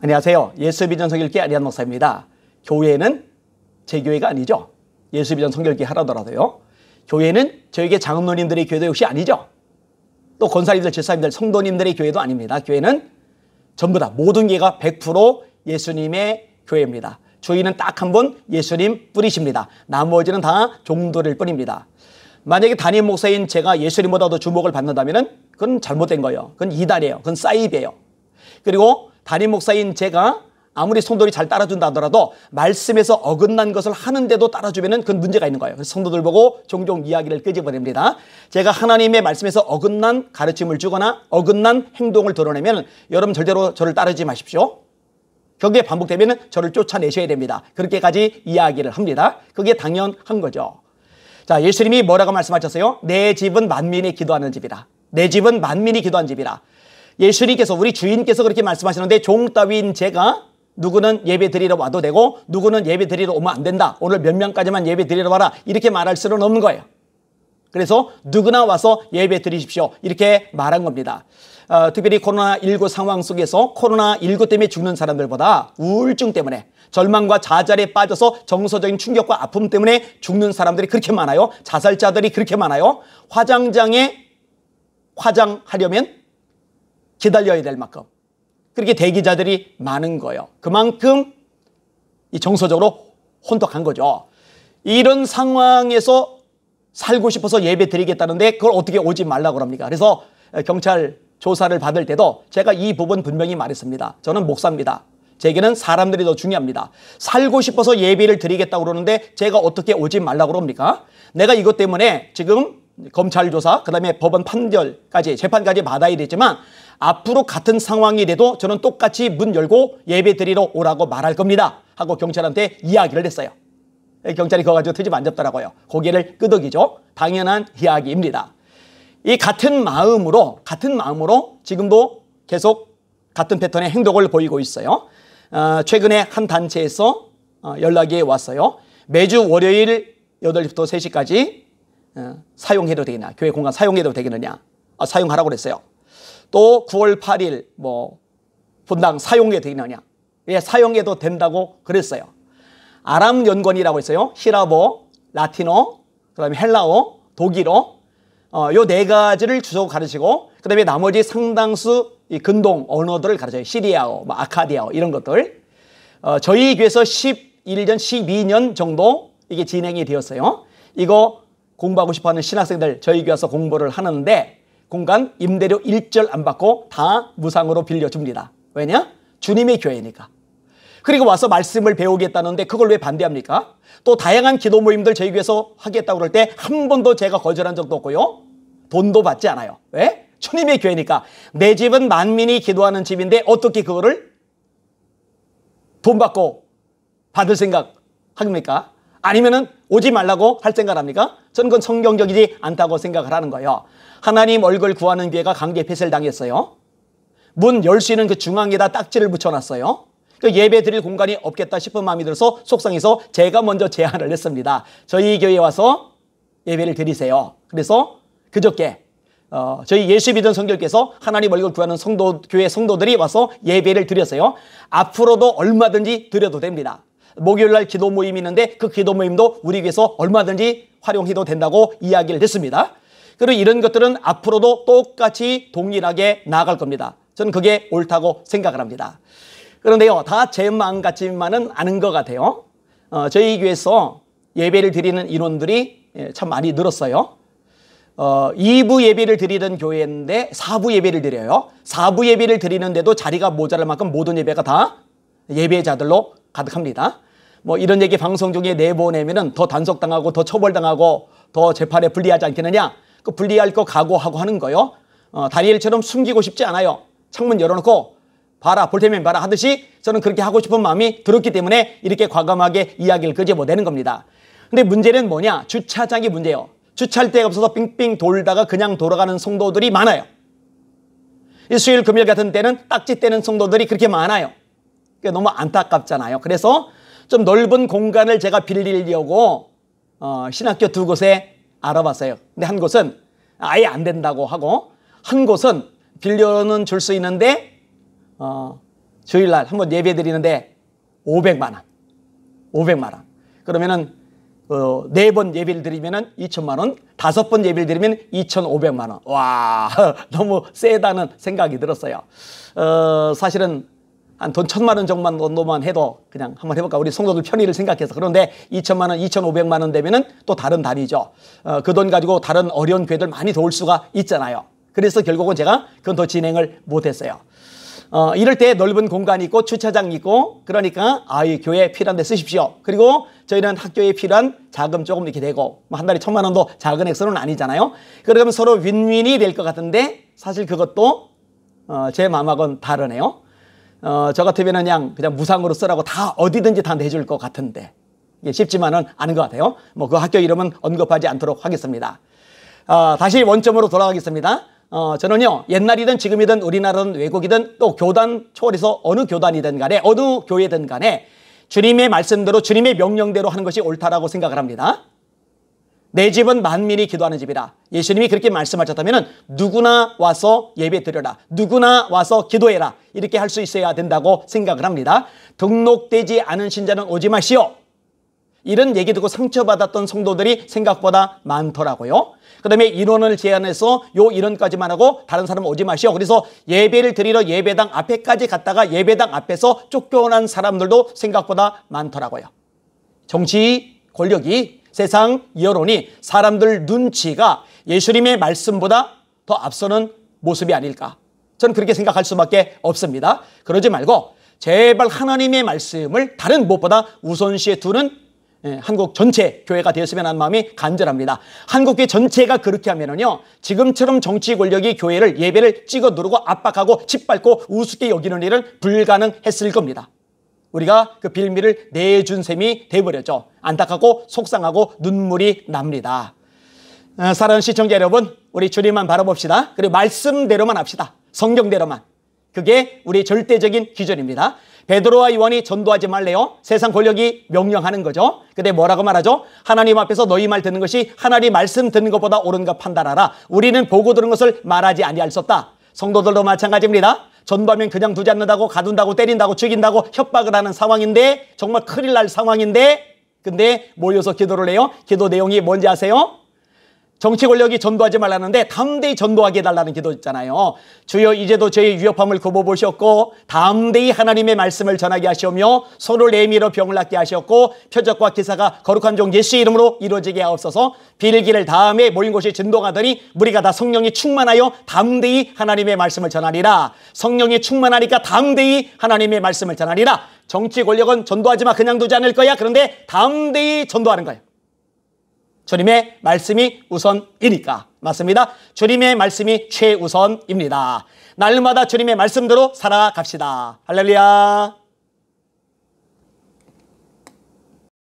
안녕하세요. 예수비전 성결교회 안희환 목사입니다. 교회는 제 교회가 아니죠. 예수비전 성결교회 하라더라도요. 교회는 저에게 장로님들의 교회도 역시 아니죠. 또 권사님들, 집사님들, 성도님들의 교회도 아닙니다. 교회는 전부 다 모든 교회가 100% 예수님의 교회입니다. 주인은 딱 한 분 예수님 뿐이십니다. 나머지는 다 종들일 뿐입니다. 만약에 담임 목사인 제가 예수님보다 더 주목을 받는다면 그건 잘못된 거예요. 그건 이단이에요. 그건 사이비예요. 그리고 담임 목사인 제가 아무리 성도들이 잘 따라준다 하더라도 말씀에서 어긋난 것을 하는데도 따라주면 그건 문제가 있는 거예요. 그래서 성도들 보고 종종 이야기를 끄집어냅니다. 제가 하나님의 말씀에서 어긋난 가르침을 주거나 어긋난 행동을 드러내면 여러분 절대로 저를 따르지 마십시오. 거기에 반복되면 저를 쫓아내셔야 됩니다. 그렇게까지 이야기를 합니다. 그게 당연한 거죠. 자, 예수님이 뭐라고 말씀하셨어요? 내 집은 만민이 기도하는 집이라. 내 집은 만민이 기도하는 집이라. 예수님께서, 우리 주인께서 그렇게 말씀하시는데 종 따위인 제가 누구는 예배 드리러 와도 되고 누구는 예배 드리러 오면 안 된다. 오늘 몇 명까지만 예배 드리러 와라. 이렇게 말할 수는 없는 거예요. 그래서 누구나 와서 예배 드리십시오. 이렇게 말한 겁니다. 특별히 코로나19 상황 속에서 코로나19 때문에 죽는 사람들보다 우울증 때문에 절망과 좌절에 빠져서 정서적인 충격과 아픔 때문에 죽는 사람들이 그렇게 많아요. 자살자들이 그렇게 많아요. 화장장에 화장하려면 기다려야 될 만큼 그렇게 대기자들이 많은 거예요. 그만큼 이 정서적으로 혼탁한 거죠. 이런 상황에서 살고 싶어서 예배 드리겠다는데 그걸 어떻게 오지 말라고 합니까? 그래서 경찰 조사를 받을 때도 제가 이 부분 분명히 말했습니다. 저는 목사입니다. 제게는 사람들이 더 중요합니다. 살고 싶어서 예배를 드리겠다고 그러는데 제가 어떻게 오지 말라고 그럽니까? 내가 이것 때문에 지금 검찰 조사, 그 다음에 법원 판결까지, 재판까지 받아야 되지만 앞으로 같은 상황이 돼도 저는 똑같이 문 열고 예배 드리러 오라고 말할 겁니다. 하고 경찰한테 이야기를 했어요. 경찰이 그거 가지고 트집 안 잡더라고요. 고개를 끄덕이죠. 당연한 이야기입니다. 이 같은 마음으로 지금도 계속 같은 패턴의 행동을 보이고 있어요. 최근에 한 단체에서 연락이 왔어요. 매주 월요일 8시부터 3시까지 사용해도 되겠냐, 교회 공간 사용해도 되겠느냐, 사용하라고 그랬어요. 또 9월 8일 분당 사용해도 되겠느냐, 예, 사용해도 된다고 그랬어요. 아람 연건이라고 있어요. 히라보, 라틴어, 그다음에 헬라어, 독일어, 요 네 가지를 주로 가르치고 그다음에 나머지 상당수 이 근동 언어들을 가르쳐요. 시리아어, 아카디아어 이런 것들. 저희 교회에서 11년, 12년 정도 이게 진행이 되었어요. 이거 공부하고 싶어하는 신학생들 저희 교회 와서 공부를 하는데 공간 임대료 1절 안 받고 다 무상으로 빌려줍니다. 왜냐? 주님의 교회니까. 그리고 와서 말씀을 배우겠다는데 그걸 왜 반대합니까? 또 다양한 기도 모임들 저희 교회에서 하겠다고 그럴 때 한 번도 제가 거절한 적도 없고요. 돈도 받지 않아요. 왜? 주님의 교회니까. 내 집은 만민이 기도하는 집인데 어떻게 그거를 돈 받고 받을 생각 합니까? 아니면은 오지 말라고 할 생각 합니까? 저는 그건 성경적이지 않다고 생각을 하는 거예요. 하나님 얼굴 구하는 교회가 강제 폐쇄를 당했어요. 문 열 수 있는 그 중앙에다 딱지를 붙여놨어요. 그 예배 드릴 공간이 없겠다 싶은 마음이 들어서 속상해서 제가 먼저 제안을 했습니다. 저희 교회에 와서 예배를 드리세요. 그래서 그저께 저희 예수 믿은 성결교회에서 하나님 얼굴 구하는 교회 성도들이 와서 예배를 드렸어요. 앞으로도 얼마든지 드려도 됩니다. 목요일날 기도 모임이 있는데 그 기도 모임도 우리 교회에서 얼마든지 활용해도 된다고 이야기를 했습니다. 그리고 이런 것들은 앞으로도 똑같이 동일하게 나아갈 겁니다. 저는 그게 옳다고 생각을 합니다. 그런데요, 다 제 마음 같지만은 않은 것 같아요. 저희 교회에서 예배를 드리는 인원들이 참 많이 늘었어요. 2부 예배를 드리던 교회인데 4부 예배를 드려요. 4부 예배를 드리는데도 자리가 모자랄 만큼 모든 예배가 다 예배자들로 가득합니다. 이런 얘기 방송 중에 내보내면은 더 단속당하고 더 처벌당하고 더 재판에 불리하지 않겠느냐? 그 불리할 거 각오하고 하는 거요. 다니엘처럼 숨기고 싶지 않아요. 창문 열어놓고 봐라, 볼 테면 봐라 하듯이 저는 그렇게 하고 싶은 마음이 들었기 때문에 이렇게 과감하게 이야기를 끄집어내는 겁니다. 근데 문제는 뭐냐? 주차장이 문제예요. 주차할 데가 없어서 빙빙 돌다가 그냥 돌아가는 성도들이 많아요. 수요일, 금요일 같은 때는 딱지 떼는 성도들이 그렇게 많아요. 너무 안타깝잖아요. 그래서 좀 넓은 공간을 제가 빌리려고 신학교 2곳에 알아봤어요. 근데 한 곳은 아예 안 된다고 하고 한 곳은 빌려는 줄 수 있는데 주일날 한번 예배 드리는데 500만 원. 500만 원. 그러면은 4번 예배를 드리면은 2천만 원, 5번 예배를 드리면 2,500만 원. 와, 너무 세다는 생각이 들었어요. 사실은 한 돈 1,000만 원 정도만 해도 그냥 한번 해볼까. 우리 성도들 편의를 생각해서. 그런데 2천만 원, 2,500만 원 되면은 또 다른 단위죠. 그 돈 가지고 다른 어려운 교회들 많이 도울 수가 있잖아요. 그래서 결국은 제가 그건 더 진행을 못했어요. 이럴 때 넓은 공간이 있고 주차장이 있고 그러니까 이 교회에 필요한 데 쓰십시오. 그리고 저희는 학교에 필요한 자금 조금 이렇게 되고 한 달에 1,000만 원도 작은 액수는 아니잖아요. 그러면 서로 윈윈이 될 것 같은데 사실 그것도 제 마음하고는 다르네요. 저 같으면 그냥 무상으로 쓰라고 다 어디든지 다 내줄 것 같은데 이게 쉽지만은 않은 것 같아요. 뭐 그 학교 이름은 언급하지 않도록 하겠습니다. 다시 원점으로 돌아가겠습니다. 저는요, 옛날이든 지금이든 우리나라든 외국이든 또 교단 초월해서 어느 교단이든 간에 어느 교회든 간에 주님의 말씀대로 주님의 명령대로 하는 것이 옳다라고 생각을 합니다. 내 집은 만민이 기도하는 집이라. 예수님이 그렇게 말씀하셨다면 누구나 와서 예배 드려라. 누구나 와서 기도해라. 이렇게 할 수 있어야 된다고 생각을 합니다. 등록되지 않은 신자는 오지 마시오. 이런 얘기 듣고 상처받았던 성도들이 생각보다 많더라고요. 그 다음에 인원을 제한해서 요 인원까지만 하고 다른 사람 오지 마시오. 그래서 예배를 드리러 예배당 앞에까지 갔다가 예배당 앞에서 쫓겨난 사람들도 생각보다 많더라고요. 정치 권력이 세상 여론이 사람들 눈치가 예수님의 말씀보다 더 앞서는 모습이 아닐까. 저는 그렇게 생각할 수밖에 없습니다. 그러지 말고 제발 하나님의 말씀을 다른 무엇보다 우선시에 두는 한국 전체 교회가 되었으면 하는 마음이 간절합니다. 한국교회 전체가 그렇게 하면은요, 지금처럼 정치 권력이 교회를 예배를 찍어 누르고 압박하고 짓밟고 우습게 여기는 일은 불가능했을 겁니다. 우리가 그 빌미를 내준 셈이 돼버렸죠. 안타깝고 속상하고 눈물이 납니다. 사랑하는 시청자 여러분, 우리 주님만 바라봅시다. 그리고 말씀대로만 합시다. 성경대로만. 그게 우리 절대적인 기준입니다. 베드로와 요한이 전도하지 말래요. 세상 권력이 명령하는 거죠. 근데 뭐라고 말하죠? 하나님 앞에서 너희 말 듣는 것이 하나님 말씀 듣는 것보다 옳은가 판단하라. 우리는 보고 들은 것을 말하지 아니할 수 없다. 성도들도 마찬가지입니다. 전도하면 그냥 두지 않는다고 가둔다고 때린다고 죽인다고 협박을 하는 상황인데 정말 큰일 날 상황인데 근데 모여서 기도를 해요. 기도 내용이 뭔지 아세요? 정치 권력이 전도하지 말라는데 담대히 전도하게 해달라는 기도 있잖아요. 주여 이제도 저희 위협함을 굽어보셨고 담대히 하나님의 말씀을 전하게 하시오며 손을 내밀어 병을 낫게 하셨고 표적과 기사가 거룩한 종 예수의 이름으로 이루어지게 하옵소서. 빌기를 다음에 모인 곳이 진동하더니 무리가 다 성령이 충만하여 담대히 하나님의 말씀을 전하리라. 성령이 충만하니까 담대히 하나님의 말씀을 전하리라. 정치 권력은 전도하지 마 그냥 두지 않을 거야. 그런데 담대히 전도하는 거예요. 주님의 말씀이 우선이니까. 맞습니다. 주님의 말씀이 최우선입니다. 날마다 주님의 말씀대로 살아갑시다. 할렐루야.